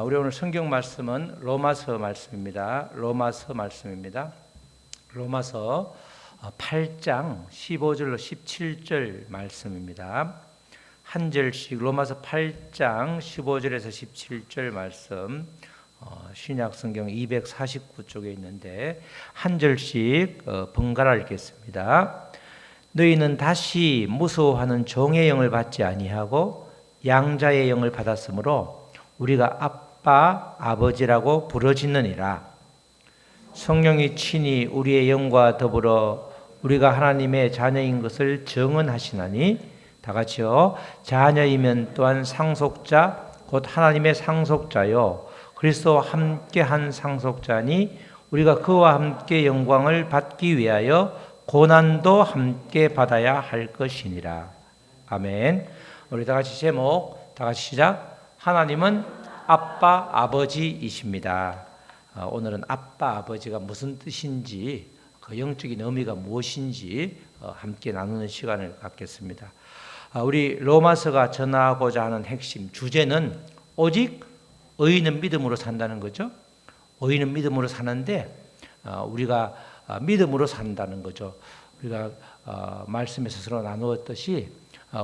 우리 오늘 성경 말씀은 로마서 말씀입니다. 로마서 8장 15절로 17절 말씀입니다. 한 절씩 로마서 8장 15절에서 17절 말씀, 신약 성경 249쪽에 있는데 한 절씩 번갈아 읽겠습니다. 너희는 다시 무서워하는 종의 영을 받지 아니하고 양자의 영을 받았으므로 우리가 아빠, 아버지라고 부르짖느니라. 성령이 친히 우리의 영과 더불어 우리가 하나님의 자녀인 것을 증언하시나니, 다 같이요. 자녀이면 또한 상속자 곧 하나님의 상속자요 그리스도와 함께한 상속자니, 우리가 그와 함께 영광을 받기 위하여 고난도 함께 받아야 할 것이니라. 아멘. 우리 다 같이 제목, 다 같이 시작. 하나님은 아빠, 아버지이십니다. 오늘은 아빠, 아버지가 무슨 뜻인지, 그 영적인 의미가 무엇인지 함께 나누는 시간을 갖겠습니다. 우리 로마서가 전하고자 하는 핵심 주제는 오직 의인은 믿음으로 산다는 거죠. 의인은 믿음으로 사는데 우리가 믿음으로 산다는 거죠. 우리가 말씀에서 서로 나누었듯이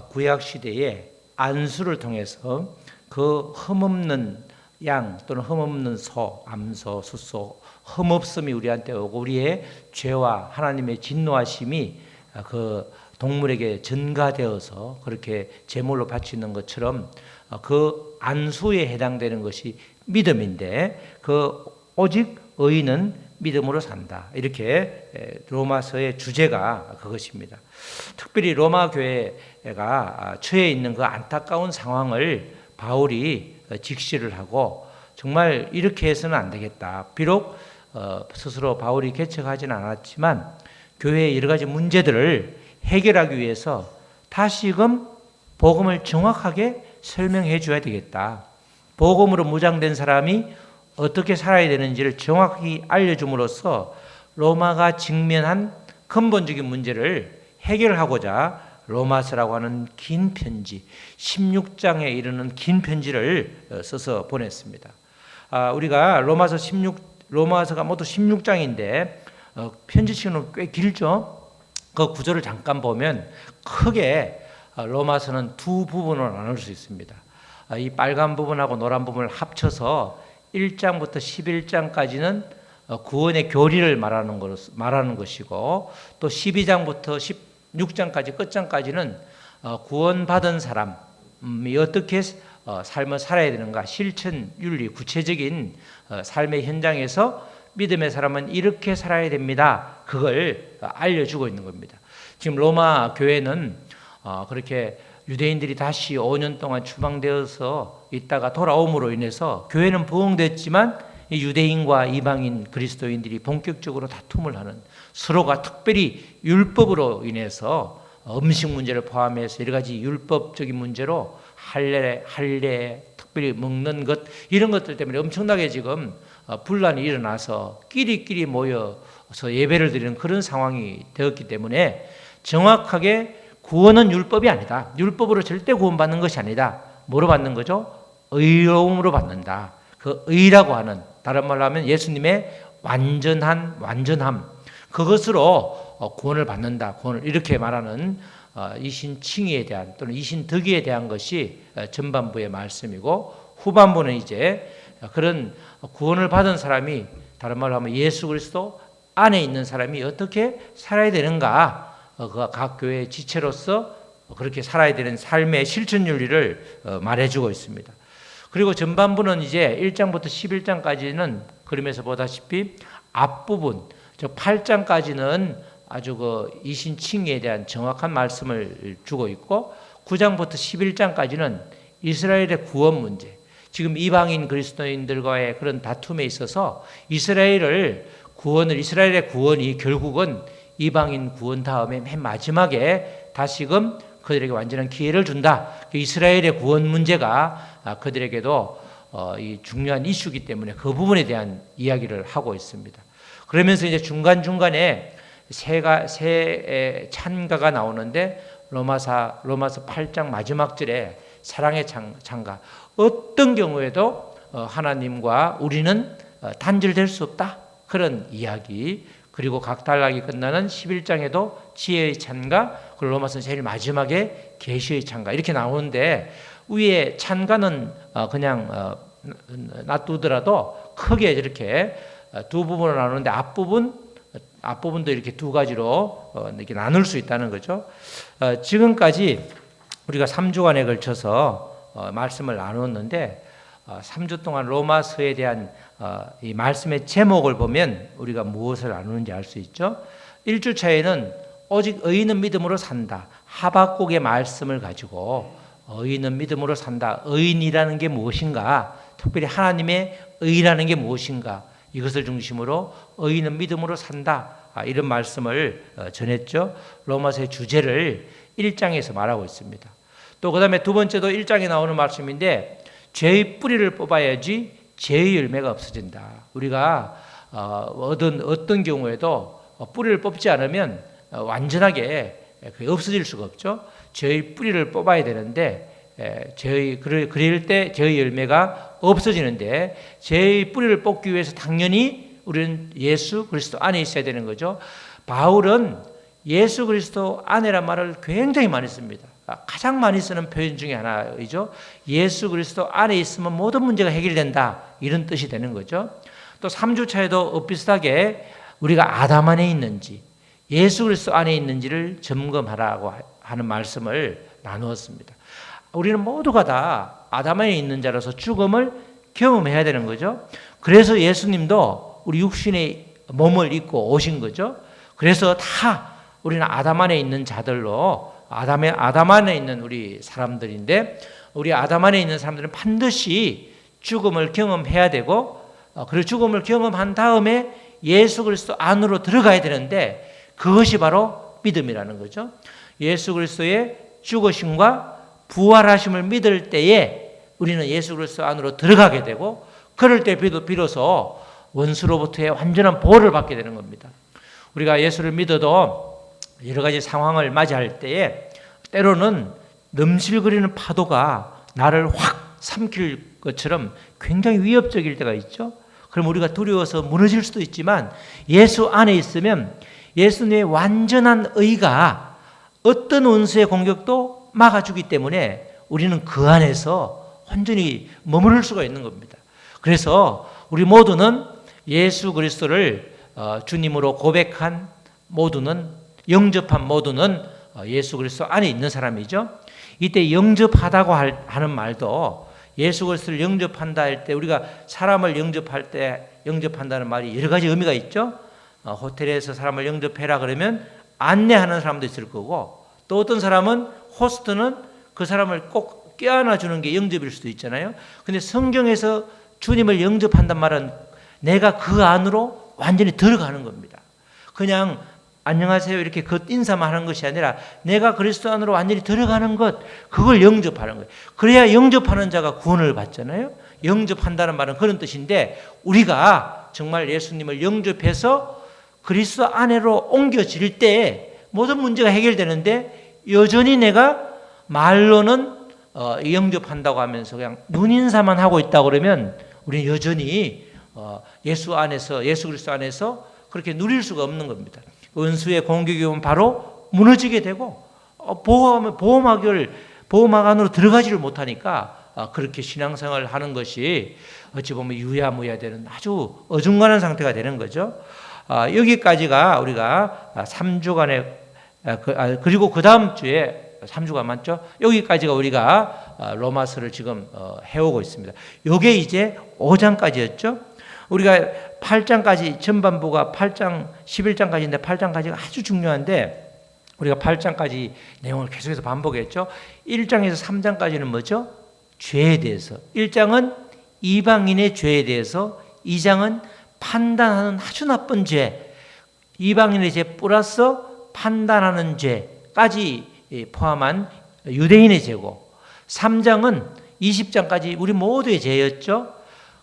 구약 시대에 안수를 통해서 그 흠없는 양 또는 흠없는 소, 암소, 숫소, 흠없음이 우리한테 오고 우리의 죄와 하나님의 진노하심이 그 동물에게 전가되어서 그렇게 제물로 바치는 것처럼 그 안수에 해당되는 것이 믿음인데, 그 오직 의인은 믿음으로 산다. 이렇게 로마서의 주제가 그것입니다. 특별히 로마 교회가 처해 있는 그 안타까운 상황을 바울이 직시를 하고, 정말 이렇게 해서는 안 되겠다. 비록 스스로 바울이 개척하지는 않았지만 교회의 여러 가지 문제들을 해결하기 위해서 다시금 복음을 정확하게 설명해 줘야 되겠다. 복음으로 무장된 사람이 어떻게 살아야 되는지를 정확히 알려줌으로써 로마가 직면한 근본적인 문제를 해결하고자 로마서라고 하는 긴 편지, 16장에 이르는 긴 편지를 써서 보냈습니다. 우리가 로마서가 모두 16장인데 편지식은 꽤 길죠. 그 구조를 잠깐 보면 크게 로마서는 두 부분으로 나눌 수 있습니다. 이 빨간 부분하고 노란 부분을 합쳐서 1장부터 11장까지는 구원의 교리를 말하는 것이고, 또 12장부터 16장까지 끝장까지는 구원받은 사람이 어떻게 삶을 살아야 되는가, 실천, 윤리, 구체적인 삶의 현장에서 믿음의 사람은 이렇게 살아야 됩니다. 그걸 알려주고 있는 겁니다. 지금 로마 교회는 그렇게 유대인들이 다시 5년 동안 추방되어서 있다가 돌아옴으로 인해서 교회는 부흥됐지만 유대인과 이방인 그리스도인들이 본격적으로 다툼을 하는, 서로가 특별히 율법으로 인해서 음식 문제를 포함해서 여러 가지 율법적인 문제로 할례 특별히 먹는 것, 이런 것들 때문에 엄청나게 지금 분란이 일어나서 끼리끼리 모여서 예배를 드리는 그런 상황이 되었기 때문에 정확하게 구원은 율법이 아니다. 율법으로 절대 구원받는 것이 아니다. 뭐로 받는 거죠? 의로움으로 받는다. 그 의라고 하는, 다른 말로 하면 예수님의 완전함, 그것으로 구원을 받는다. 구원을 이렇게 말하는 이신칭의에 대한 또는 이신덕의에 대한 것이 전반부의 말씀이고, 후반부는 이제 그런 구원을 받은 사람이, 다른 말로 하면 예수 그리스도 안에 있는 사람이 어떻게 살아야 되는가, 각 교회의 지체로서 그렇게 살아야 되는 삶의 실천 윤리를 말해주고 있습니다. 그리고 전반부는 이제 1장부터 11장까지는 그림에서 보다시피 앞부분, 즉 8장까지는 아주 그 이신칭의에 대한 정확한 말씀을 주고 있고, 9장부터 11장까지는 이스라엘의 구원 문제, 지금 이방인 그리스도인들과의 그런 다툼에 있어서 이스라엘의 구원이 결국은 이방인 구원 다음에 맨 마지막에 다시금 그들에게 완전한 기회를 준다. 이스라엘의 구원 문제가 그들에게도 이 중요한 이슈이기 때문에 그 부분에 대한 이야기를 하고 있습니다. 그러면서 이제 중간중간에 새 찬가가 나오는데, 로마서 8장 마지막 절에 사랑의 찬가, 어떤 경우에도 하나님과 우리는 단절될 수 없다. 그런 이야기. 그리고 각달락이 끝나는 11장에도 지혜의 찬가, 그리고 로마서는 제일 마지막에 계시의 찬가 이렇게 나오는데 위에 찬가는 그냥 놔두더라도 크게 이렇게 두 부분으로 나누는데 앞부분도 이렇게 두 가지로 이렇게 나눌 수 있다는 거죠. 지금까지 우리가 3주간에 걸쳐서 말씀을 나누었는데 3주 동안 로마서에 대한 이 말씀의 제목을 보면 우리가 무엇을 나누는지 알 수 있죠. 1주차에는 오직 의인은 믿음으로 산다. 하박국의 말씀을 가지고 의인은 믿음으로 산다. 의인이라는 게 무엇인가? 특별히 하나님의 의라는 게 무엇인가? 이것을 중심으로 의인은 믿음으로 산다. 이런 말씀을 전했죠. 로마서의 주제를 1장에서 말하고 있습니다. 또 그 다음에 두 번째도 1장에 나오는 말씀인데 죄의 뿌리를 뽑아야지 죄의 열매가 없어진다. 우리가 어떤 경우에도 뿌리를 뽑지 않으면 완전하게 없어질 수가 없죠. 죄의 뿌리를 뽑아야 되는데 그럴 때 죄의 열매가 없어지는데 죄의 뿌리를 뽑기 위해서 당연히 우리는 예수 그리스도 안에 있어야 되는 거죠. 바울은 예수 그리스도 안에란 말을 굉장히 많이 씁니다. 가장 많이 쓰는 표현 중에 하나이죠. 예수 그리스도 안에 있으면 모든 문제가 해결된다. 이런 뜻이 되는 거죠. 또 3주차에도 비슷하게 우리가 아담 안에 있는지 예수 그리스도 안에 있는지를 점검하라고 하는 말씀을 나누었습니다. 우리는 모두가 다 아담 안에 있는 자로서 죽음을 경험해야 되는 거죠. 그래서 예수님도 우리 육신의 몸을 입고 오신 거죠. 그래서 다 우리는 아담 안에 있는 자들로 아담 안에 있는 우리 사람들인데 우리 아담 안에 있는 사람들은 반드시 죽음을 경험해야 되고 그리고 죽음을 경험한 다음에 예수 그리스도 안으로 들어가야 되는데 그것이 바로 믿음이라는 거죠. 예수 그리스도의 죽으심과 부활하심을 믿을 때에 우리는 예수 그리스도 안으로 들어가게 되고 그럴 때 비로소 원수로부터의 완전한 보호를 받게 되는 겁니다. 우리가 예수를 믿어도 여러 가지 상황을 맞이할 때에 때로는 넘실거리는 파도가 나를 확 삼킬 것처럼 굉장히 위협적일 때가 있죠. 그럼 우리가 두려워서 무너질 수도 있지만 예수 안에 있으면 예수님의 완전한 의가 어떤 원수의 공격도 막아주기 때문에 우리는 그 안에서 완전히 머무를 수가 있는 겁니다. 그래서 우리 모두는 예수 그리스도를 주님으로 고백한 모두는 영접한 모두는 예수 그리스도 안에 있는 사람이죠. 이때 영접하다고 하는 말도 예수 그리스도를 영접한다 할 때 우리가 사람을 영접할 때 영접한다는 말이 여러 가지 의미가 있죠. 호텔에서 사람을 영접해라 그러면 안내하는 사람도 있을 거고 또 어떤 사람은 호스트는 그 사람을 꼭 껴안아 주는 게 영접일 수도 있잖아요. 근데 성경에서 주님을 영접한단 말은 내가 그 안으로 완전히 들어가는 겁니다. 그냥 안녕하세요 이렇게 겉인사만 하는 것이 아니라 내가 그리스도 안으로 완전히 들어가는 것 그걸 영접하는 거예요. 그래야 영접하는 자가 구원을 받잖아요. 영접한다는 말은 그런 뜻인데 우리가 정말 예수님을 영접해서 그리스도 안으로 옮겨질 때 모든 문제가 해결되는데 여전히 내가 말로는 영접한다고 하면서 그냥 눈인사만 하고 있다 그러면 우리는 여전히 예수 그리스도 안에서 그렇게 누릴 수가 없는 겁니다. 원수의 공격이 오면 바로 무너지게 되고 보호막 안으로 들어가지를 못하니까 그렇게 신앙생활을 하는 것이 어찌 보면 유야무야되는 아주 어중간한 상태가 되는 거죠. 여기까지가 우리가 3주간에 그리고 그 다음 주에 3주간 맞죠? 여기까지가 우리가 로마서를 지금 해오고 있습니다. 이게 이제 5장까지였죠. 우리가 8장까지 전반부가 8장 11장까지인데 8장까지가 아주 중요한데 우리가 8장까지 내용을 계속해서 반복했죠. 1장에서 3장까지는 뭐죠? 죄에 대해서. 1장은 이방인의 죄에 대해서, 2장은 판단하는 아주 나쁜 죄, 이방인의 죄 플러스 판단하는 죄까지 포함한 유대인의 죄고, 3장은 20장까지 우리 모두의 죄였죠.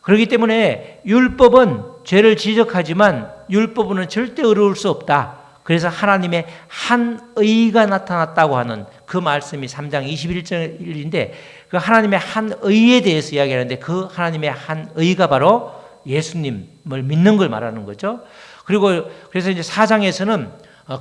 그렇기 때문에 율법은 죄를 지적하지만 율법은 절대 어려울 수 없다. 그래서 하나님의 한 의가 나타났다고 하는 그 말씀이 3장 21절인데 그 하나님의 한 의에 대해서 이야기하는데 그 하나님의 한 의가 바로 예수님을 믿는 걸 말하는 거죠. 그리고 그래서 이제 4장에서는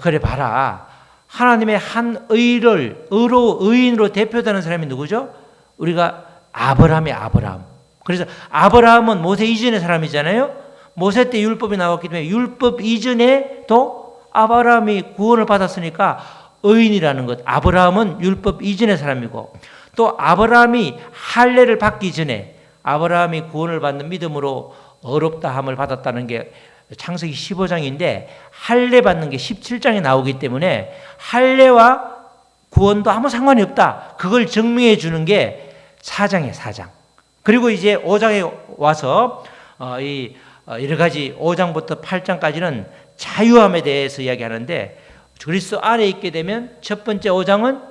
그래 봐라. 하나님의 한 의인으로 대표되는 사람이 누구죠? 우리가 아브라함의 아브라함. 그래서 아브라함은 모세 이전의 사람이잖아요. 모세 때 율법이 나왔기 때문에 율법 이전에도 아브라함이 구원을 받았으니까 의인이라는 것. 아브라함은 율법 이전의 사람이고 또 아브라함이 할례를 받기 전에 아브라함이 구원을 받는 믿음으로 의롭다함을 받았다는 게 창세기 15장인데 할례 받는 게 17장에 나오기 때문에 할례와 구원도 아무 상관이 없다. 그걸 증명해 주는 게 4장이에요. 4장. 그리고 이제 5장에 와서 여러 가지 5장부터 8장까지는 자유함에 대해서 이야기하는데 그리스도 안에 있게 되면 첫 번째 5장은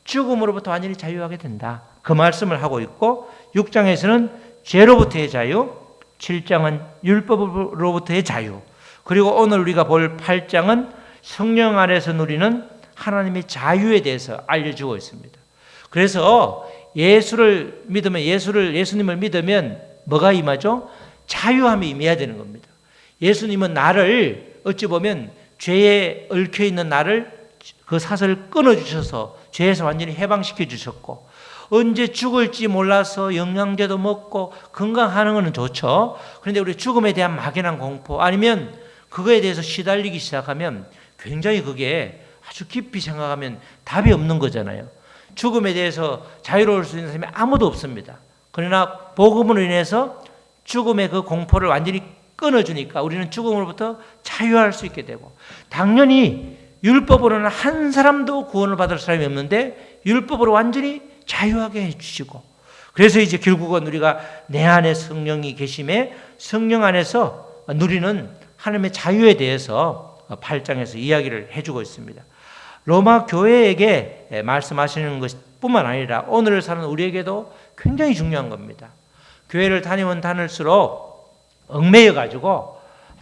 죽음으로부터 완전히 자유하게 된다. 그 말씀을 하고 있고 6장에서는 죄로부터의 자유, 7장은 율법으로부터의 자유, 그리고 오늘 우리가 볼 8장은 성령 안에서 누리는 하나님의 자유에 대해서 알려주고 있습니다. 그래서 예수님을 믿으면 뭐가 임하죠? 자유함이 임해야 되는 겁니다. 예수님은 나를 어찌 보면 죄에 얽혀 있는 나를 그 사슬을 끊어주셔서 죄에서 완전히 해방시켜 주셨고 언제 죽을지 몰라서 영양제도 먹고 건강하는 것은 좋죠. 그런데 우리 죽음에 대한 막연한 공포 아니면 그거에 대해서 시달리기 시작하면 굉장히 그게 아주 깊이 생각하면 답이 없는 거잖아요. 죽음에 대해서 자유로울 수 있는 사람이 아무도 없습니다. 그러나 복음으로 인해서 죽음의 그 공포를 완전히 끊어주니까 우리는 죽음으로부터 자유할 수 있게 되고 당연히 율법으로는 한 사람도 구원을 받을 사람이 없는데 율법으로 완전히 자유하게 해주시고 그래서 이제 결국은 우리가 내 안에 성령이 계심에 성령 안에서 누리는 하나님의 자유에 대해서 8장에서 이야기를 해주고 있습니다. 로마 교회에게 말씀하시는 것뿐만 아니라 오늘을 사는 우리에게도 굉장히 중요한 겁니다. 교회를 다니면 다닐수록 얽매여 가지고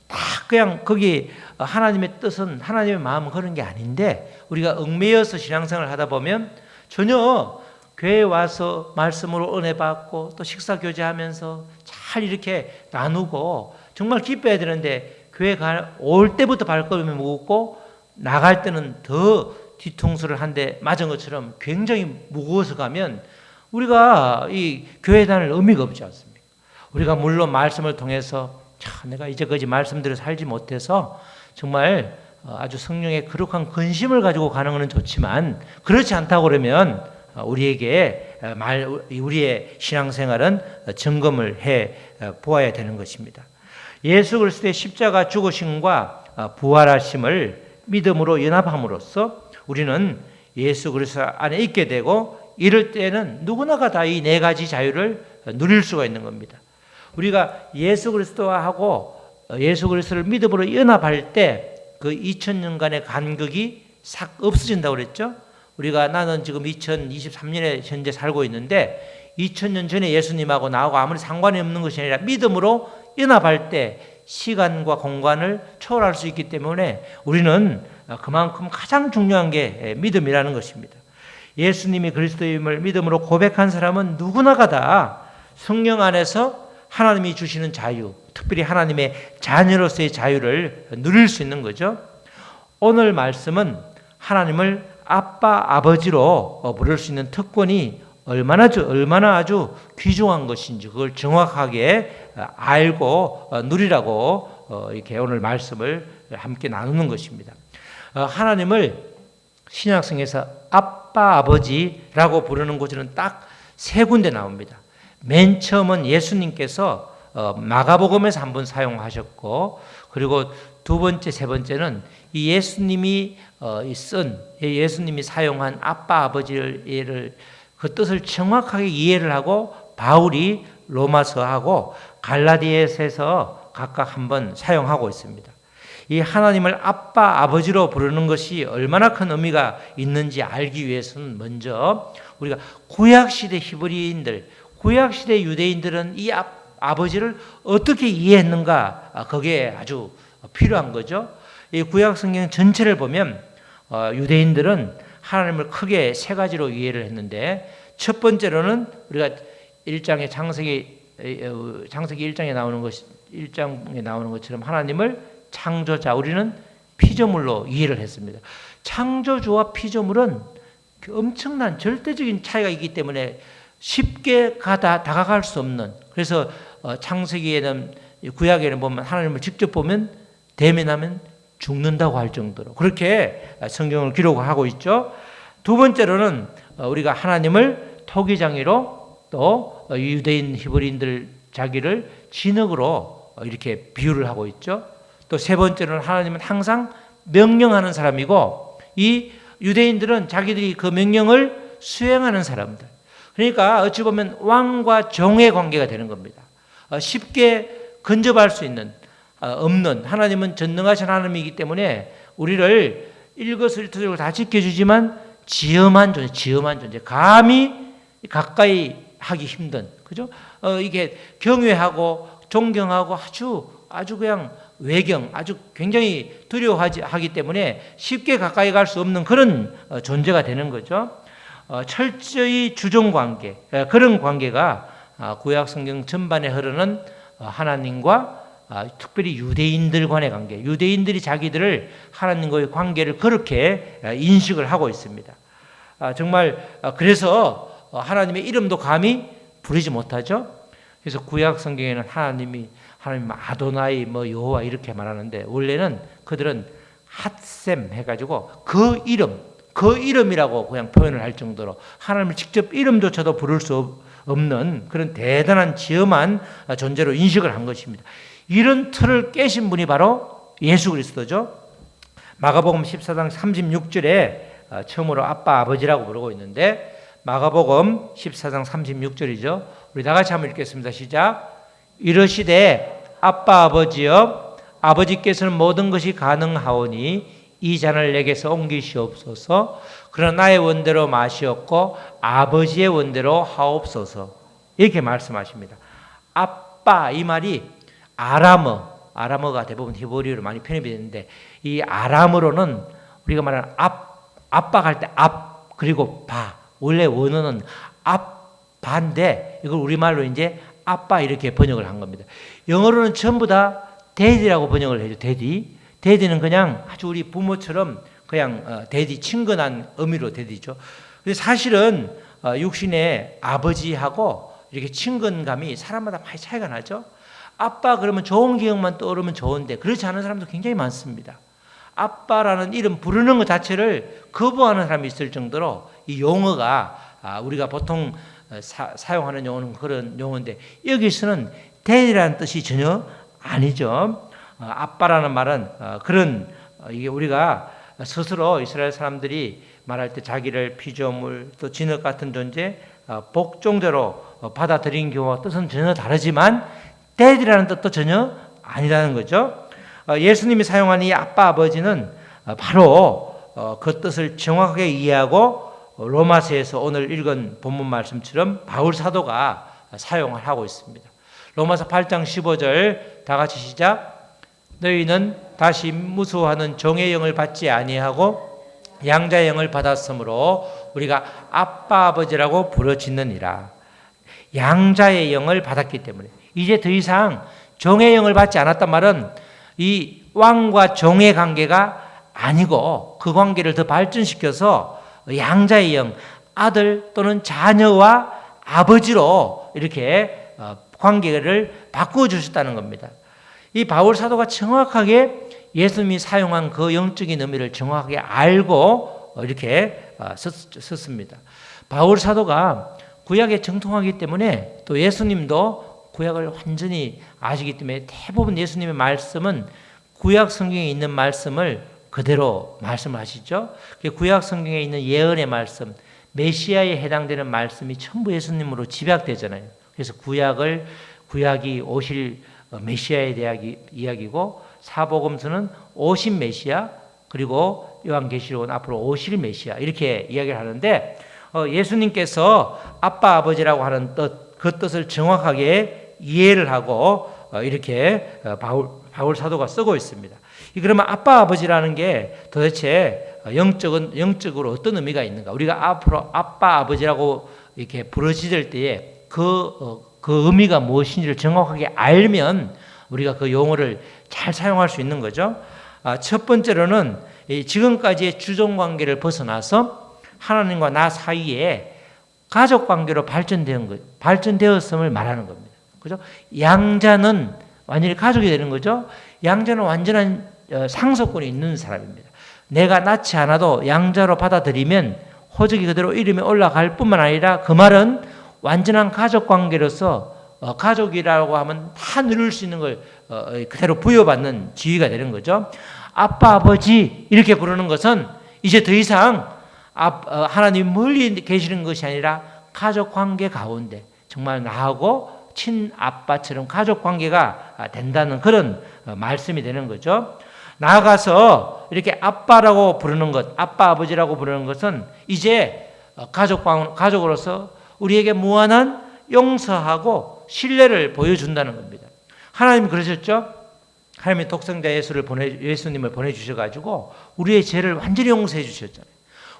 다 그냥 거기 하나님의 뜻은 하나님의 마음은 그런 게 아닌데 우리가 얽매여서 신앙생활을 하다 보면 전혀 교회에 와서 말씀으로 은혜 받고 또 식사 교제하면서 잘 이렇게 나누고 정말 기뻐야 되는데 교회 올 때부터 발걸음이 무겁고 나갈 때는 더 뒤통수를 한 대 맞은 것처럼 굉장히 무거워서 가면 우리가 이 교회 다닐 의미가 없지 않습니까? 우리가 물론 말씀을 통해서 내가 이제까지 말씀대로 살지 못해서 정말 아주 성령의 거룩한 근심을 가지고 가는 것은 좋지만 그렇지 않다고 그러면 우리의 신앙생활은 점검을 해 보아야 되는 것입니다. 예수 그리스도의 십자가 죽으심과 부활하심을 믿음으로 연합함으로써 우리는 예수 그리스도 안에 있게 되고 이럴 때는 누구나가 다 이 네 가지 자유를 누릴 수가 있는 겁니다. 우리가 예수 그리스도하고 예수 그리스도를 믿음으로 연합할 때 그 2000년간의 간격이 싹 없어진다고 그랬죠. 우리가 나는 지금 2023년에 현재 살고 있는데 2000년 전에 예수님하고 나하고 아무리 상관이 없는 것이 아니라 믿음으로 연합할 때 시간과 공간을 초월할 수 있기 때문에 우리는 그만큼 가장 중요한 게 믿음이라는 것입니다. 예수님이 그리스도임을 믿음으로 고백한 사람은 누구나가 다 성령 안에서 하나님이 주시는 자유, 특별히 하나님의 자녀로서의 자유를 누릴 수 있는 거죠. 오늘 말씀은 하나님을 아빠, 아버지로 부를 수 있는 특권이 얼마나 아주 귀중한 것인지 그걸 정확하게 알고 누리라고 이렇게 오늘 말씀을 함께 나누는 것입니다. 하나님을 신약성에서 아빠, 아버지라고 부르는 곳에는 딱 세 군데 나옵니다. 맨 처음은 예수님께서 마가복음에서 한번 사용하셨고 그리고 두 번째, 세 번째는 이 예수님이 사용한 아빠, 아버지를 그 뜻을 정확하게 이해를 하고 바울이 로마서하고 갈라디아서에서 각각 한번 사용하고 있습니다. 이 하나님을 아빠, 아버지로 부르는 것이 얼마나 큰 의미가 있는지 알기 위해서는 먼저 우리가 구약시대 히브리인들, 구약시대 유대인들은 이 아버지를 어떻게 이해했는가 그게 아주 필요한 거죠. 이 구약 성경 전체를 보면 유대인들은 하나님을 크게 세 가지로 이해를 했는데, 첫 번째로는 우리가 1장의 창세기 1장에 나오는 것 1장에 나오는 것처럼 하나님을 창조자, 우리는 피조물로 이해를 했습니다. 창조주와 피조물은 엄청난 절대적인 차이가 있기 때문에 쉽게 다가갈 수 없는, 그래서 창세기에는, 구약에는 보면 하나님을 직접 보면 대면하면 죽는다고 할 정도로 그렇게 성경을 기록하고 있죠. 두 번째로는 우리가 하나님을 토기장이로, 또 유대인 히브리인들 자기를 진흙으로 이렇게 비유를 하고 있죠. 또 세 번째로는 하나님은 항상 명령하는 사람이고, 이 유대인들은 자기들이 그 명령을 수행하는 사람들. 그러니까 어찌 보면 왕과 종의 관계가 되는 겁니다. 쉽게 근접할 수 있는, 없는, 하나님은 전능하신 하나님이기 때문에 우리를 일거수일투족을 다 지켜주지만 지엄한 존재, 감히 가까이 하기 힘든, 그죠? 이게 경외하고 존경하고 아주 그냥 외경, 아주 굉장히 두려워하기 때문에 쉽게 가까이 갈 수 없는 그런 존재가 되는 거죠. 철저히 주종 관계, 그런 관계가 구약 성경 전반에 흐르는 하나님과 특별히 유대인들 간의 관계, 유대인들이 자기들을 하나님과의 관계를 그렇게 인식을 하고 있습니다. 정말 그래서 하나님의 이름도 감히 부르지 못하죠. 그래서 구약 성경에는 하나님 아도나이 여호와 이렇게 말하는데, 원래는 그들은 핫셈 해가지고 그 이름이라고 그냥 표현을 할 정도로 하나님을 직접 이름조차도 부를 수 없는 그런 대단한 지엄한 존재로 인식을 한 것입니다. 이런 틀을 깨신 분이 바로 예수 그리스도죠. 마가복음 14장 36절에 처음으로 아빠 아버지라고 부르고 있는데, 마가복음 14장 36절이죠. 우리 다 같이 한번 읽겠습니다. 시작. 이르시되 아빠 아버지여, 아버지께서는 모든 것이 가능하오니 이 잔을 내게서 옮기시옵소서. 그러나 나의 원대로 마시옵고 아버지의 원대로 하옵소서. 이렇게 말씀하십니다. 아빠, 이 말이 아람어가 대부분 히브리어로 많이 편입이 되는데, 이 아람어로는 우리가 말하는 아빠 할 때 그리고 바, 원래 원어는 바인데 이걸 우리말로 이제 아빠 이렇게 번역을 한 겁니다. 영어로는 전부 다 데디라고 번역을 해요. 데디는 그냥 아주 우리 부모처럼 그냥 데디, 친근한 의미로 데디죠. 근데 사실은 육신의 아버지하고 이렇게 친근감이 사람마다 많이 차이가 나죠. 아빠 그러면 좋은 기억만 떠오르면 좋은데, 그렇지 않은 사람도 굉장히 많습니다. 아빠라는 이름 부르는 것 자체를 거부하는 사람이 있을 정도로 이 용어가, 우리가 보통 사용하는 용어는 그런 용어인데, 여기서는 데디라는 뜻이 전혀 아니죠. 아빠라는 말은 이게 우리가 스스로 이스라엘 사람들이 말할 때 자기를 피조물, 또 진흙 같은 존재, 복종대로 받아들인 경우와 뜻은 전혀 다르지만 데디라는 뜻도 전혀 아니라는 거죠. 예수님이 사용한 이 아빠 아버지는 바로 그 뜻을 정확하게 이해하고 로마서에서 오늘 읽은 본문 말씀처럼 바울 사도가 사용을 하고 있습니다. 로마서 8장 15절 다 같이 시작. 너희는 다시 무수하는 종의 영을 받지 아니하고 양자의 영을 받았으므로 우리가 아빠 아버지라고 부르짖느니라. 양자의 영을 받았기 때문에 이제 더 이상 종의 영을 받지 않았단 말은 이 왕과 종의 관계가 아니고 그 관계를 더 발전시켜서 양자의 영, 아들 또는 자녀와 아버지로 이렇게 관계를 바꾸어 주셨다는 겁니다. 이 바울 사도가 정확하게 예수님이 사용한 그 영적인 의미를 정확하게 알고 이렇게 썼습니다. 바울 사도가 구약에 정통하기 때문에, 또 예수님도 구약을 완전히 아시기 때문에 대부분 예수님의 말씀은 구약 성경에 있는 말씀을 그대로 말씀하시죠. 구약 성경에 있는 예언의 말씀, 메시아에 해당되는 말씀이 전부 예수님으로 집약되잖아요. 그래서 구약이 오실 메시아에 대한 이야기고, 사복음서는 오신 메시아, 그리고 요한계시록은 앞으로 오실 메시아, 이렇게 이야기를 하는데, 예수님께서 아빠 아버지라고 하는 뜻, 그 뜻을 정확하게 이해를 하고 이렇게 바울 사도가 쓰고 있습니다. 그러면 아빠 아버지라는 게 도대체 영적으로 어떤 의미가 있는가? 우리가 앞으로 아빠 아버지라고 이렇게 부르짖을 때에 그 의미가 무엇인지를 정확하게 알면 우리가 그 용어를 잘 사용할 수 있는 거죠. 첫 번째로는 지금까지의 주종 관계를 벗어나서 하나님과 나 사이에 가족 관계로 발전되었음을 말하는 겁니다. 그죠? 양자는 완전히 가족이 되는 거죠. 양자는 완전한 상속권이 있는 사람입니다. 내가 낳지 않아도 양자로 받아들이면 호적이 그대로 이름이 올라갈 뿐만 아니라 그 말은 완전한 가족 관계로서 가족이라고 하면 다 누릴 수 있는 걸 그대로 부여받는 지위가 되는 거죠. 아빠, 아버지 이렇게 부르는 것은 이제 더 이상 하나님 멀리 계시는 것이 아니라 가족 관계 가운데 정말 나하고 친아빠처럼 가족 관계가 된다는 그런 말씀이 되는 거죠. 나아가서 이렇게 아빠라고 부르는 것, 아빠, 아버지라고 부르는 것은 이제 가족으로서 우리에게 무한한 용서하고 신뢰를 보여준다는 겁니다. 하나님 그러셨죠? 하나님이 독생자 예수님을 보내주셔가지고 우리의 죄를 완전히 용서해 주셨잖아요.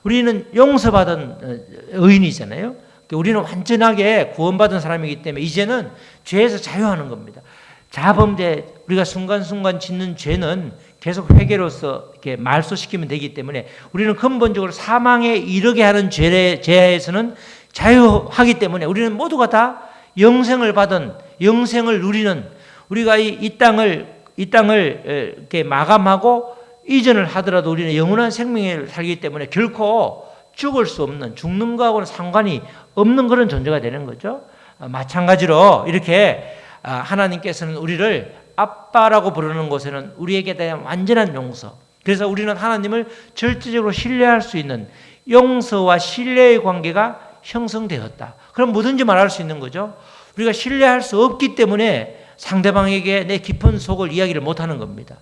우리는 용서받은 의인이잖아요. 우리는 완전하게 구원받은 사람이기 때문에 이제는 죄에서 자유하는 겁니다. 자범죄, 우리가 순간순간 짓는 죄는 계속 회개로서 이렇게 말소시키면 되기 때문에 우리는 근본적으로 사망에 이르게 하는 죄에서는 자유하기 때문에 우리는 모두가 다 영생을 받은, 영생을 누리는, 우리가 이 땅을 이렇게 마감하고 이전을 하더라도 우리는 영원한 생명을 살기 때문에 결코 죽을 수 없는, 죽는 거하고는 상관이 없는 그런 존재가 되는 거죠. 마찬가지로 이렇게 하나님께서는 우리를 아빠라고 부르는 곳에는 우리에게 대한 완전한 용서, 그래서 우리는 하나님을 절대적으로 신뢰할 수 있는 용서와 신뢰의 관계가 형성되었다. 그럼 뭐든지 말할 수 있는 거죠. 우리가 신뢰할 수 없기 때문에 상대방에게 내 깊은 속을 이야기를 못하는 겁니다.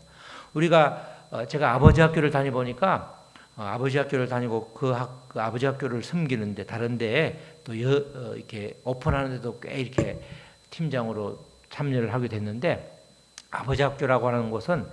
제가 아버지 학교를 다니보니까 아버지 학교를 다니고 그 아버지 학교를 섬기는데 다른데 또 이렇게 오픈하는데도 꽤 이렇게 팀장으로 참여를 하게 됐는데, 아버지 학교라고 하는 곳은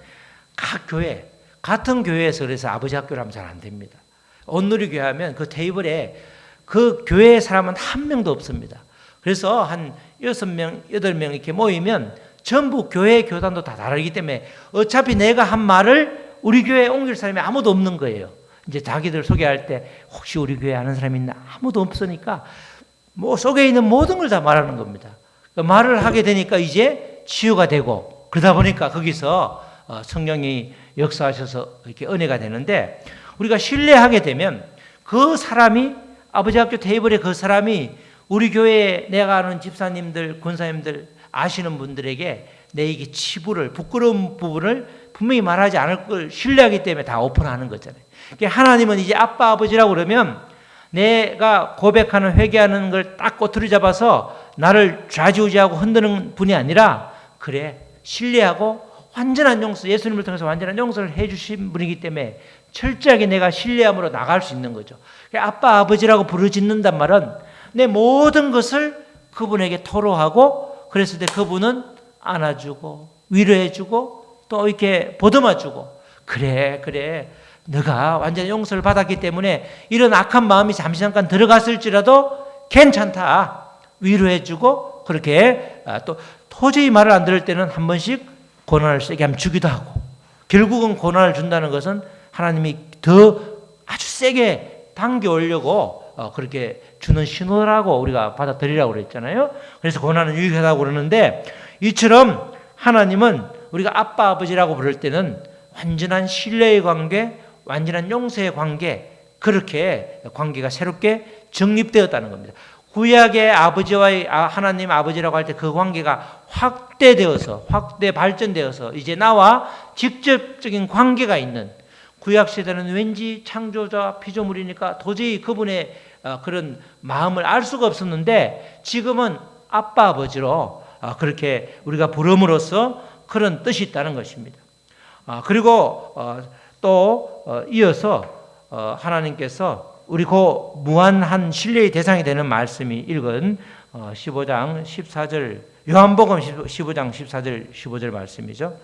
각 교회, 같은 교회에서 그래서 아버지 학교를 하면 잘 안 됩니다. 온누리 교회 하면 그 테이블에 그 교회의 사람은 한 명도 없습니다. 그래서 한 6명, 8명 이렇게 모이면 전부 교회 교단도 다 다르기 때문에 어차피 내가 한 말을 우리 교회에 옮길 사람이 아무도 없는 거예요. 이제 자기들 소개할 때 혹시 우리 교회 아는 사람 있나? 아무도 없으니까 속에 있는 모든 걸 다 말하는 겁니다. 말을 하게 되니까 이제 치유가 되고, 그러다 보니까 거기서 성령이 역사하셔서 이렇게 은혜가 되는데, 우리가 신뢰하게 되면 그 사람이, 아버지 학교 테이블에 그 사람이 우리 교회에 내가 아는 집사님들, 권사님들, 아시는 분들에게 내게 치부를, 부끄러운 부분을 분명히 말하지 않을 걸 신뢰하기 때문에 다 오픈하는 거잖아요. 그러니까 하나님은 이제 아빠, 아버지라고 그러면 내가 고백하는, 회개하는 걸 딱 꼬투리 잡아서 나를 좌지우지하고 흔드는 분이 아니라, 그래, 신뢰하고 완전한 용서, 예수님을 통해서 완전한 용서를 해주신 분이기 때문에 철저하게 내가 신뢰함으로 나갈 수 있는 거죠. 아빠, 아버지라고 부르짖는단 말은 내 모든 것을 그분에게 토로하고, 그랬을 때 그분은 안아주고 위로해주고 또 이렇게 보듬어주고, 그래 너가 완전 용서를 받았기 때문에 이런 악한 마음이 잠시 잠깐 들어갔을지라도 괜찮다, 위로해주고, 그렇게 또 도저히 말을 안 들을 때는 한 번씩 고난을 세게 하면 주기도 하고, 결국은 고난을 준다는 것은 하나님이 더 아주 세게 당겨오려고 그렇게 주는 신호라고 우리가 받아들이라고 그랬잖아요. 그래서 고난은 유익하다고 그러는데, 이처럼 하나님은 우리가 아빠, 아버지라고 부를 때는 완전한 신뢰의 관계, 완전한 용서의 관계, 그렇게 관계가 새롭게 정립되었다는 겁니다. 구약의 아버지와의 하나님 아버지라고 할 때 그 관계가 확대 발전되어서 이제 나와 직접적인 관계가 있는, 구약 시대는 왠지 창조자 피조물이니까 도저히 그분의 그런 마음을 알 수가 없었는데, 지금은 아빠, 아버지로 그렇게 우리가 부름으로써 그런 뜻이 있다는 것입니다. 그리고 또 이어서 하나님께서 우리 그 무한한 신뢰의 대상이 되는 말씀이 읽은 15장 14절, 요한복음 15장 14절 15절 말씀이죠.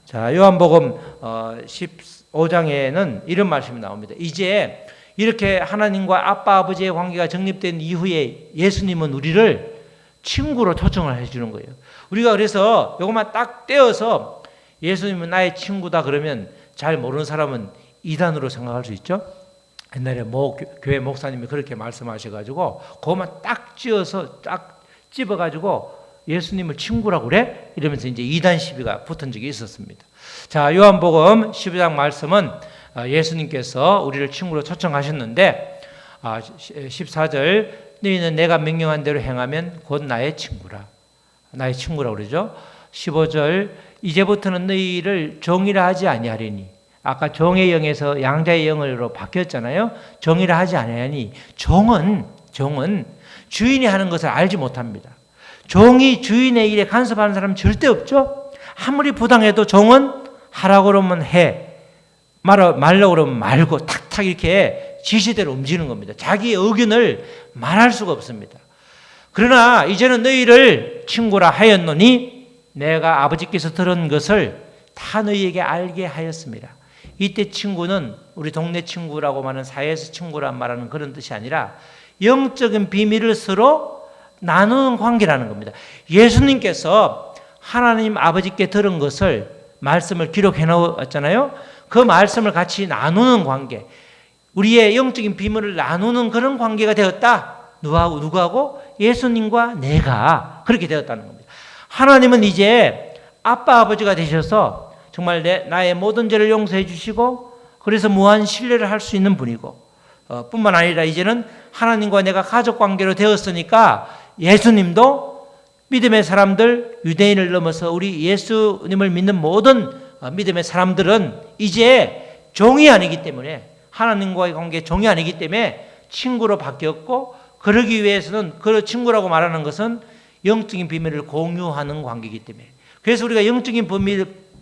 자, 요한복음 15장에는 이런 말씀이 나옵니다. 이제 이렇게 하나님과 아빠 아버지의 관계가 정립된 이후에 예수님은 우리를 친구로 초청을 해주는 거예요. 우리가 그래서 이것만 딱 떼어서 예수님은 나의 친구다 그러면 잘 모르는 사람은 이단으로 생각할 수 있죠. 옛날에 교회 목사님이 그렇게 말씀하셔가지고 그것만 딱 찌어서 딱 찝어가지고 예수님을 친구라고 그래? 이러면서 이제 이단 시비가 붙은 적이 있었습니다. 자, 요한복음 15장 말씀은 예수님께서 우리를 친구로 초청하셨는데 14절 너희는 내가 명령한 대로 행하면 곧 나의 친구라. 나의 친구라고 그러죠. 15절 이제부터는 너희를 종이라 하지 아니하리니 아까 종의 영에서 양자의 영으로 바뀌었잖아요. 종이라 하지 아니하니 종은 주인이 하는 것을 알지 못합니다. 종이 주인의 일에 간섭하는 사람은 절대 없죠. 아무리 부당해도 종은 하라고 그러면 해, 말라고 그러면 말고 탁탁 이렇게 지시대로 움직이는 겁니다. 자기의 의견을 말할 수가 없습니다. 그러나 이제는 너희를 친구라 하였노니 내가 아버지께서 들은 것을 다 너희에게 알게 하였습니다. 이때 친구는 우리 동네 친구라고 말하는 사회에서 친구란 말하는 그런 뜻이 아니라 영적인 비밀을 서로 나누는 관계라는 겁니다. 예수님께서 하나님 아버지께 들은 것을 말씀을 기록해 놓았잖아요. 그 말씀을 같이 나누는 관계, 우리의 영적인 비밀을 나누는 그런 관계가 되었다. 누구하고? 예수님과 내가 그렇게 되었다는 겁니다. 하나님은 이제 아빠 아버지가 되셔서 정말 나의 모든 죄를 용서해 주시고 그래서 무한 신뢰를 할 수 있는 분이고 뿐만 아니라 이제는 하나님과 내가 가족 관계로 되었으니까 예수님도 믿음의 사람들, 유대인을 넘어서 우리 예수님을 믿는 모든 믿음의 사람들은 이제 종이 아니기 때문에 하나님과의 관계 종이 아니기 때문에 친구로 바뀌었고 그러기 위해서는 그 친구라고 말하는 것은 영적인 비밀을 공유하는 관계이기 때문에 그래서 우리가 영적인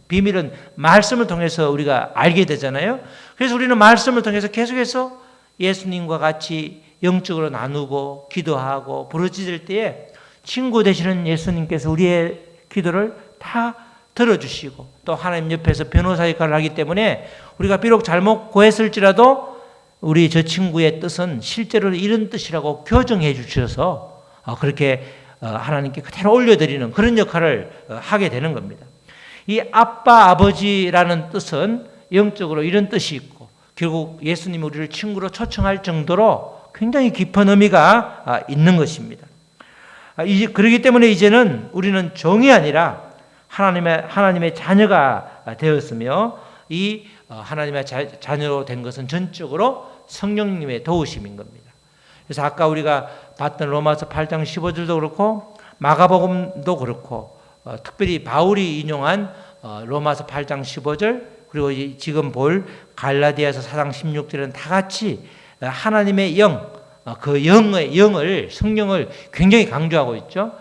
비밀은 말씀을 통해서 우리가 알게 되잖아요. 그래서 우리는 말씀을 통해서 계속해서 예수님과 같이 영적으로 나누고 기도하고 부르짖을 때에 친구 되시는 예수님께서 우리의 기도를 다 들어주시고 또 하나님 옆에서 변호사 역할을 하기 때문에 우리가 비록 잘못 고했을지라도 우리 저 친구의 뜻은 실제로 이런 뜻이라고 교정해 주셔서 그렇게 하나님께 그대로 올려드리는 그런 역할을 하게 되는 겁니다. 이 아빠 아버지라는 뜻은 영적으로 이런 뜻이 있고 결국 예수님이 우리를 친구로 초청할 정도로 굉장히 깊은 의미가 있는 것입니다. 그렇기 때문에 이제는 우리는 종이 아니라 하나님의 자녀가 되었으며 이 하나님의 자녀로 된 것은 전적으로 성령님의 도우심인 겁니다. 그래서 아까 우리가 봤던 로마서 8장 15절도 그렇고 마가복음도 그렇고 특별히 바울이 인용한 로마서 8장 15절 그리고 지금 볼 갈라디아서 4장 16절은 다 같이 하나님의 영, 그 영을 성령을 굉장히 강조하고 있죠.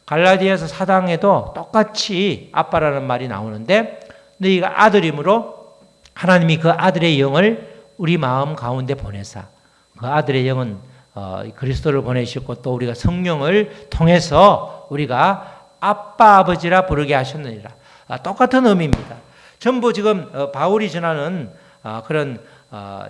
갈라디아서 4장에도 똑같이 아빠라는 말이 나오는데 너희가 아들이므로 하나님이 그 아들의 영을 우리 마음 가운데 보내사 그 아들의 영은 그리스도를 보내셨고 또 우리가 성령을 통해서 우리가 아빠 아버지라 부르게 하셨느니라. 똑같은 의미입니다. 전부 지금 바울이 전하는 그런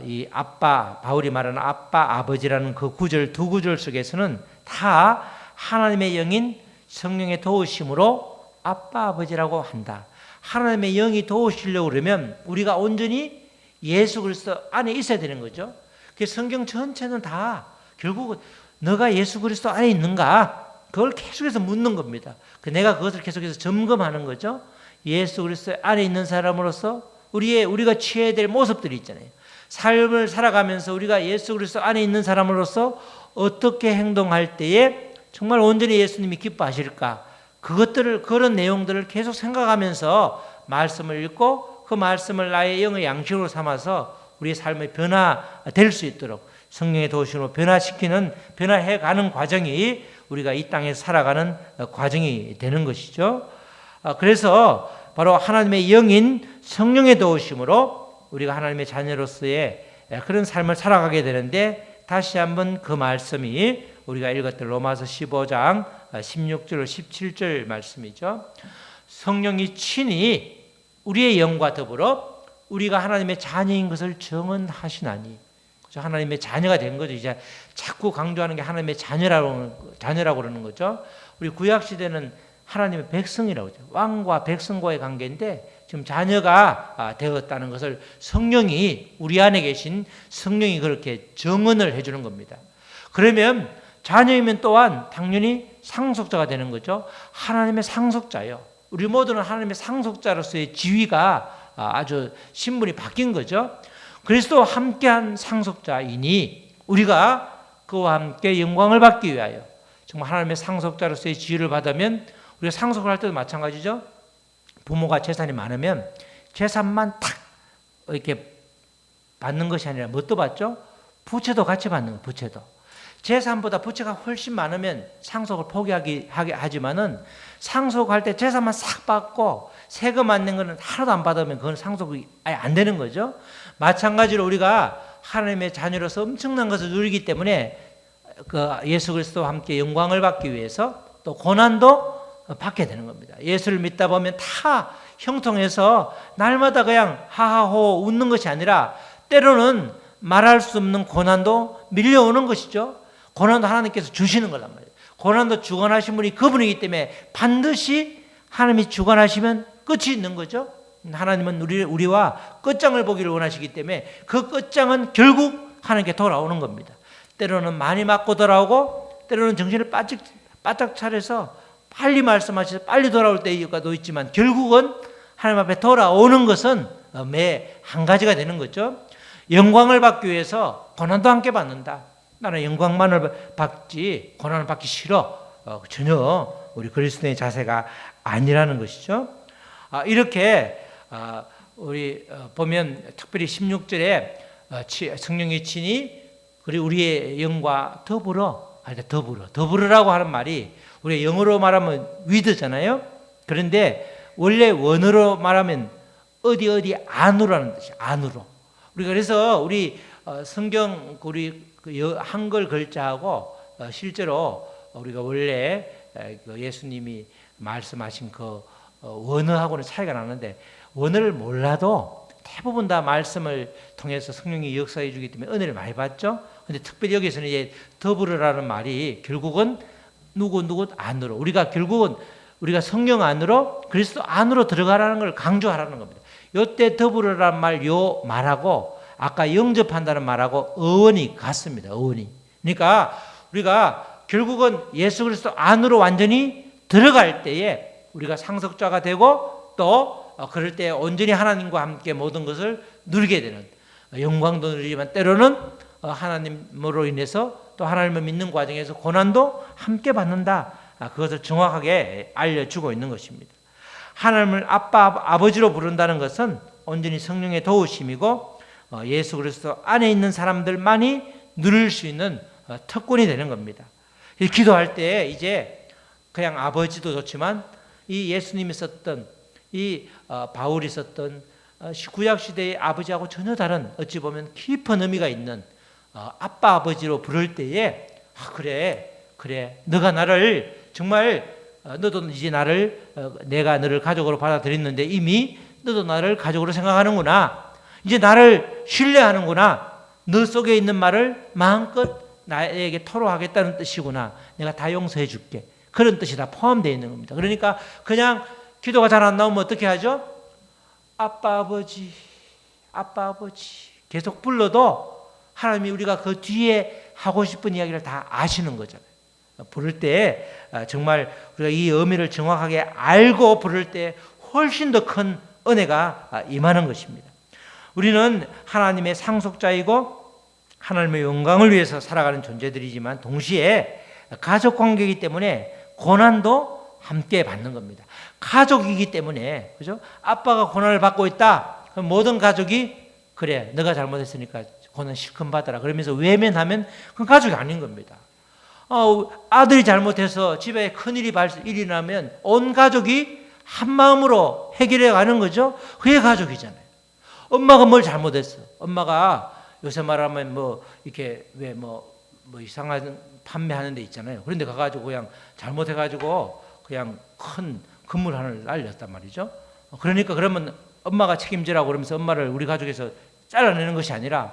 이 아빠 바울이 말하는 아빠 아버지라는 그 구절 두 구절 속에서는 다 하나님의 영인 성령의 도우심으로 아빠 아버지라고 한다. 하나님의 영이 도우시려고 그러면 우리가 온전히 예수 그리스도 안에 있어야 되는 거죠. 그 성경 전체는 다 결국은 너가 예수 그리스도 안에 있는가? 그걸 계속해서 묻는 겁니다. 내가 그것을 계속해서 점검하는 거죠. 예수 그리스도 안에 있는 사람으로서 우리가 취해야 될 모습들이 있잖아요. 삶을 살아가면서 우리가 예수 그리스도 안에 있는 사람으로서 어떻게 행동할 때에 정말 온전히 예수님이 기뻐하실까? 그런 내용들을 계속 생각하면서 말씀을 읽고 그 말씀을 나의 영의 양식으로 삼아서 우리의 삶의 변화될 수 있도록 성령의 도우심으로 변화해가는 과정이 우리가 이 땅에 살아가는 과정이 되는 것이죠. 그래서 바로 하나님의 영인 성령의 도우심으로 우리가 하나님의 자녀로서의 그런 삶을 살아가게 되는데 다시 한번 그 말씀이 우리가 읽었던 로마서 15장 16절 17절 말씀이죠. 성령이 친히 우리의 영과 더불어 우리가 하나님의 자녀인 것을 증언하시나니. 그죠? 하나님의 자녀가 된 거죠. 이제 자꾸 강조하는 게 하나님의 자녀라고 그러는 거죠. 우리 구약 시대는 하나님의 백성이라고 하죠. 왕과 백성과의 관계인데 지금 자녀가 되었다는 것을 성령이, 우리 안에 계신 성령이 그렇게 증언을 해주는 겁니다. 그러면 자녀이면 또한 당연히 상속자가 되는 거죠. 하나님의 상속자요. 우리 모두는 하나님의 상속자로서의 지위가 아주 신분이 바뀐 거죠. 그리스도와 함께한 상속자이니 우리가 그와 함께 영광을 받기 위하여 정말 하나님의 상속자로서의 지위를 받으면 우리가 상속을 할 때도 마찬가지죠. 부모가 재산이 많으면 재산만 탁 이렇게 받는 것이 아니라 뭣도 받죠? 부채도 같이 받는 거예요. 부채도. 재산보다 부채가 훨씬 많으면 상속을 하지만은 상속할 때 재산만 싹 받고 세금 안 낸 거는 하나도 안 받으면 그건 상속이 아예 안 되는 거죠. 마찬가지로 우리가 하나님의 자녀로서 엄청난 것을 누리기 때문에 그 예수 그리스도와 함께 영광을 받기 위해서 또 고난도 받게 되는 겁니다. 예수를 믿다 보면 다 형통해서 날마다 그냥 하하호 웃는 것이 아니라 때로는 말할 수 없는 고난도 밀려오는 것이죠. 고난도 하나님께서 주시는 거란 말이에요. 고난도 주관하신 분이 그분이기 때문에 반드시 하나님이 주관하시면 끝이 있는 거죠. 하나님은 우리와 끝장을 보기를 원하시기 때문에 그 끝장은 결국 하나님께 돌아오는 겁니다. 때로는 많이 맞고 돌아오고 때로는 정신을 바짝 차려서 빨리 말씀하셔서 빨리 돌아올 때도 있지만 결국은 하나님 앞에 돌아오는 것은 매 한 가지가 되는 거죠. 영광을 받기 위해서 고난도 함께 받는다. 나는 영광만을 받지 고난을 받기 싫어. 전혀 우리 그리스도의 자세가 아니라는 것이죠. 이렇게 우리 보면 특별히 16절에 성령의 친히 그리고 우리의 영과 더불어라고 하는 말이 우리 영어로 말하면 with잖아요. 그런데 원래 원어로 말하면 어디 안으로라는 뜻이에요. 안으로. 우리가 그래서 우리 성경 우리 한글 글자하고 실제로 우리가 원래 예수님이 말씀하신 그 원어하고는 차이가 나는데 원어를 몰라도 대부분 다 말씀을 통해서 성령이 역사해 주기 때문에 은혜를 많이 받죠. 근데 특별히 여기서는 이제 더불어라는 말이 결국은 누구 안으로 우리가 결국은 우리가 성령 안으로 그리스도 안으로 들어가라는 걸 강조하라는 겁니다. 이때 더불어라는 말하고 아까 영접한다는 말하고 어원이 같습니다. 어원이. 그러니까 우리가 결국은 예수 그리스도 안으로 완전히 들어갈 때에 우리가 상속자가 되고 또 그럴 때 온전히 하나님과 함께 모든 것을 누리게 되는 영광도 누리지만 때로는 하나님으로 인해서 또 하나님을 믿는 과정에서 고난도 함께 받는다. 그것을 정확하게 알려주고 있는 것입니다. 하나님을 아버지로 부른다는 것은 온전히 성령의 도우심이고 예수 그리스도 안에 있는 사람들만이 누릴 수 있는 특권이 되는 겁니다. 기도할 때 이제 그냥 아버지도 좋지만 이 예수님이 썼던 이 바울이 썼던 구약 시대의 아버지하고 전혀 다른 어찌 보면 깊은 의미가 있는 아빠 아버지로 부를 때에 그래 너가 나를 정말 너도 이제 내가 너를 가족으로 받아들였는데 이미 너도 나를 가족으로 생각하는구나. 이제 나를 신뢰하는구나. 너 속에 있는 말을 마음껏 나에게 토로하겠다는 뜻이구나. 내가 다 용서해 줄게. 그런 뜻이 다 포함되어 있는 겁니다. 그러니까 그냥 기도가 잘 안 나오면 어떻게 하죠? 아빠 아버지 계속 불러도 하나님이 우리가 그 뒤에 하고 싶은 이야기를 다 아시는 거잖아요. 부를 때 정말 우리가 이 의미를 정확하게 알고 부를 때 훨씬 더 큰 은혜가 임하는 것입니다. 우리는 하나님의 상속자이고 하나님의 영광을 위해서 살아가는 존재들이지만 동시에 가족 관계이기 때문에 고난도 함께 받는 겁니다. 가족이기 때문에 그죠? 아빠가 고난을 받고 있다. 그럼 모든 가족이 그래 너가 잘못했으니까 고난 실컷 받아라. 그러면서 외면하면 그건 가족이 아닌 겁니다. 아들이 잘못해서 집에 큰일이 일어나면 온 가족이 한 마음으로 해결해 가는 거죠. 그게 가족이잖아요. 엄마가 뭘 잘못했어. 엄마가 요새 말하면 이렇게 이상한 판매하는 데 있잖아요. 그런데 가가지고 그냥 잘못해가지고 그냥 큰 건물 하나를 날렸단 말이죠. 그러니까 그러면 엄마가 책임지라고 그러면서 엄마를 우리 가족에서 잘라내는 것이 아니라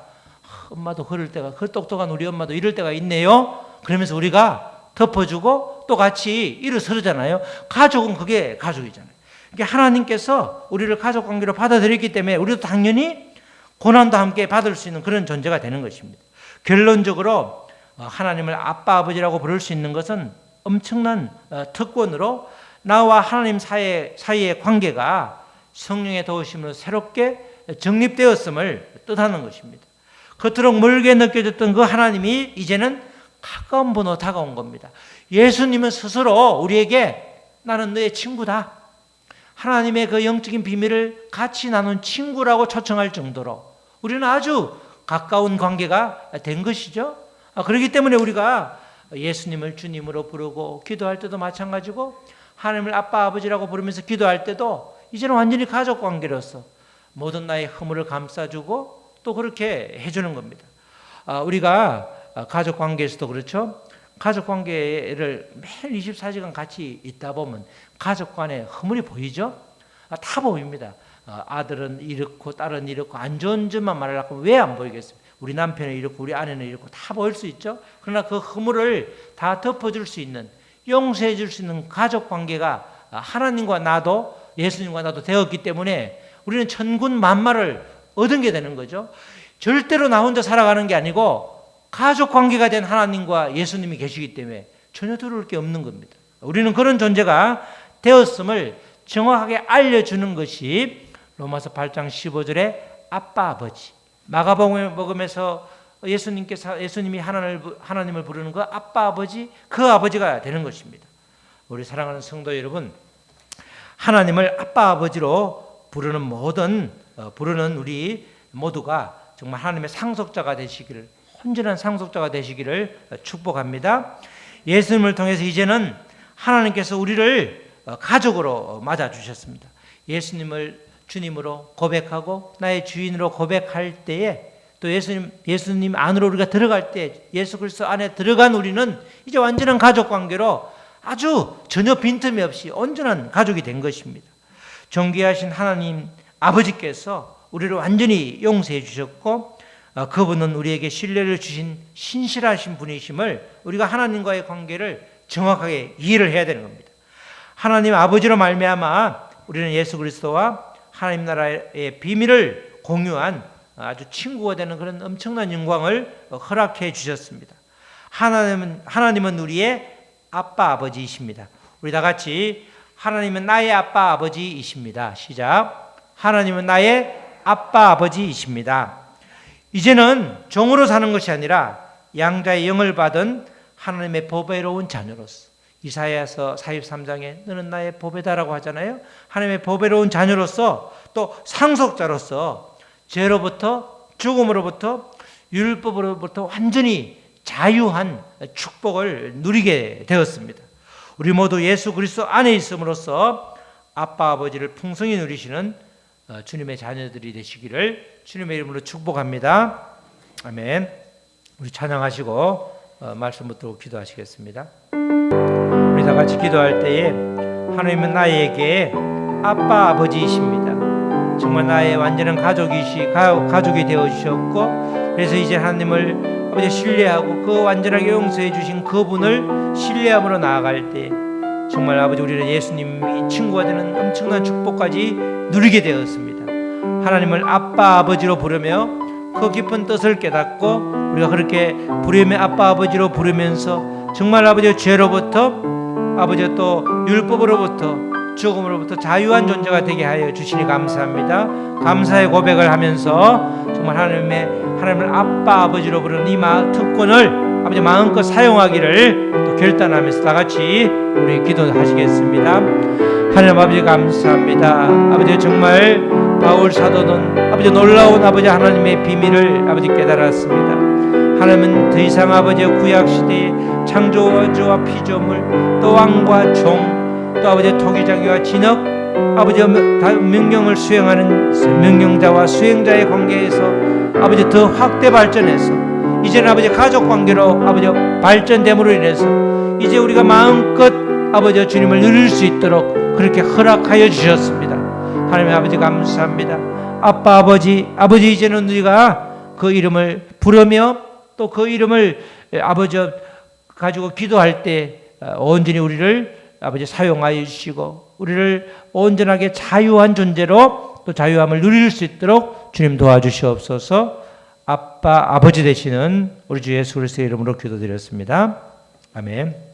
엄마도 그럴 때가, 그 똑똑한 우리 엄마도 이럴 때가 있네요. 그러면서 우리가 덮어주고 또 같이 일어서잖아요. 가족은 그게 가족이잖아요. 그러니까 하나님께서 우리를 가족 관계로 받아들였기 때문에 우리도 당연히 고난도 함께 받을 수 있는 그런 존재가 되는 것입니다. 결론적으로 하나님을 아빠 아버지라고 부를 수 있는 것은 엄청난 특권으로 나와 하나님 사이의 관계가 성령의 도우심으로 새롭게 정립되었음을 뜻하는 것입니다. 그토록 멀게 느껴졌던 그 하나님이 이제는 가까운 번호 다가온 겁니다. 예수님은 스스로 우리에게 나는 너의 친구다, 하나님의 그 영적인 비밀을 같이 나눈 친구라고 초청할 정도로 우리는 아주 가까운 관계가 된 것이죠. 그렇기 때문에 우리가 예수님을 주님으로 부르고 기도할 때도 마찬가지고 하나님을 아빠 아버지라고 부르면서 기도할 때도 이제는 완전히 가족 관계로서 모든 나의 허물을 감싸주고 또 그렇게 해주는 겁니다. 우리가 가족 관계에서도 그렇죠. 가족 관계를 매일 24시간 같이 있다 보면 가족 간의 허물이 보이죠. 다 보입니다. 아들은 이렇고 딸은 이렇고 안 좋은 점만 말하려고 하면 왜 안 보이겠습니까? 우리 남편은 이렇고 우리 아내는 이렇고 다 보일 수 있죠. 그러나 그 허물을 다 덮어줄 수 있는, 용서해 줄 수 있는 가족 관계가 하나님과 나도, 예수님과 나도 되었기 때문에 우리는 천군 만마를 얻은 게 되는 거죠. 절대로 나 혼자 살아가는 게 아니고 가족 관계가 된 하나님과 예수님이 계시기 때문에 전혀 두려울 게 없는 겁니다. 우리는 그런 존재가 되었음을 정확하게 알려주는 것이 로마서 8장 15절에 아빠 아버지, 마가복음에서 예수님이 하나님을 부르는 그 아빠 아버지, 그 아버지가 되는 것입니다. 우리 사랑하는 성도 여러분, 하나님을 아빠 아버지로 부르는 우리 모두가 정말 하나님의 상속자가 되시기를, 온전한 상속자가 되시기를 축복합니다. 예수님을 통해서 이제는 하나님께서 우리를 가족으로 맞아주셨습니다. 예수님을 주님으로 고백하고 나의 주인으로 고백할 때에 또 예수님 안으로 우리가 들어갈 때 예수 그리스도 안에 들어간 우리는 이제 완전한 가족 관계로 아주 전혀 빈틈이 없이 온전한 가족이 된 것입니다. 존귀하신 하나님 아버지께서 우리를 완전히 용서해 주셨고 그분은 우리에게 신뢰를 주신 신실하신 분이심을 우리가 하나님과의 관계를 정확하게 이해를 해야 되는 겁니다. 하나님 아버지로 말미암아 우리는 예수 그리스도와 하나님 나라의 비밀을 공유한 아주 친구가 되는 그런 엄청난 영광을 허락해 주셨습니다. 하나님은 우리의 아빠 아버지이십니다. 우리 다 같이 하나님은 나의 아빠 아버지이십니다. 시작. 하나님은 나의 아빠 아버지이십니다. 이제는 종으로 사는 것이 아니라 양자의 영을 받은 하나님의 보배로운 자녀로서, 이사야서 43장에 너는 나의 보배다라고 하잖아요. 하나님의 보배로운 자녀로서 또 상속자로서 죄로부터, 죽음으로부터, 율법으로부터 완전히 자유한 축복을 누리게 되었습니다. 우리 모두 예수 그리스도 안에 있음으로써 아빠 아버지를 풍성히 누리시는 주님의 자녀들이 되시기를 주님의 이름으로 축복합니다. 아멘. 우리 찬양하시고 말씀 붙들고 기도하시겠습니다. 우리 다 같이 기도할 때에 하나님은 나에게 아빠 아버지이십니다. 정말 나의 완전한 가족이 되어주셨고, 그래서 이제 하나님을 아버지 신뢰하고 그 완전하게 용서해 주신 그분을 신뢰함으로 나아갈 때 정말 아버지 우리는 예수님이 친구가 되는 엄청난 축복까지 누리게 되었습니다. 하나님을 아빠 아버지로 부르며 그 깊은 뜻을 깨닫고 우리가 그렇게 부르며 아빠 아버지로 부르면서 정말 아버지 죄로부터, 아버지 또 율법으로부터, 죽음으로부터 자유한 존재가 되게 하여 주시니 감사합니다. 감사의 고백을 하면서 정말 하나님을 아빠 아버지로 부르는 이 특권을 아버지 마음껏 사용하기를 또 결단하면서 다 같이 우리 기도하시겠습니다. 하나님 아버지 감사합니다. 아버지 정말 바울 사도는 아버지 놀라운 아버지 하나님의 비밀을 아버지 깨달았습니다. 하나님은 더 이상 아버지 구약 시대의 창조주와 피조물, 또 왕과 종, 또 아버지 토기장이와 진흙, 아버지 명령을 수행하는 명령자와 수행자의 관계에서 아버지 더 확대 발전해서 이제는 아버지 가족 관계로 아버지 발전됨으로 인해서 이제 우리가 마음껏 아버지 주님을 누릴 수 있도록 그렇게 허락하여 주셨습니다. 하나님 아버지 감사합니다. 아빠 아버지 이제는 우리가 그 이름을 부르며 또 그 이름을 아버지 가지고 기도할 때 온전히 우리를 아버지 사용하여 주시고 우리를 온전하게 자유한 존재로 또 자유함을 누릴 수 있도록 주님 도와주시옵소서. 아빠 아버지 되시는 우리 주 예수 그리스도의 이름으로 기도드렸습니다. 아멘.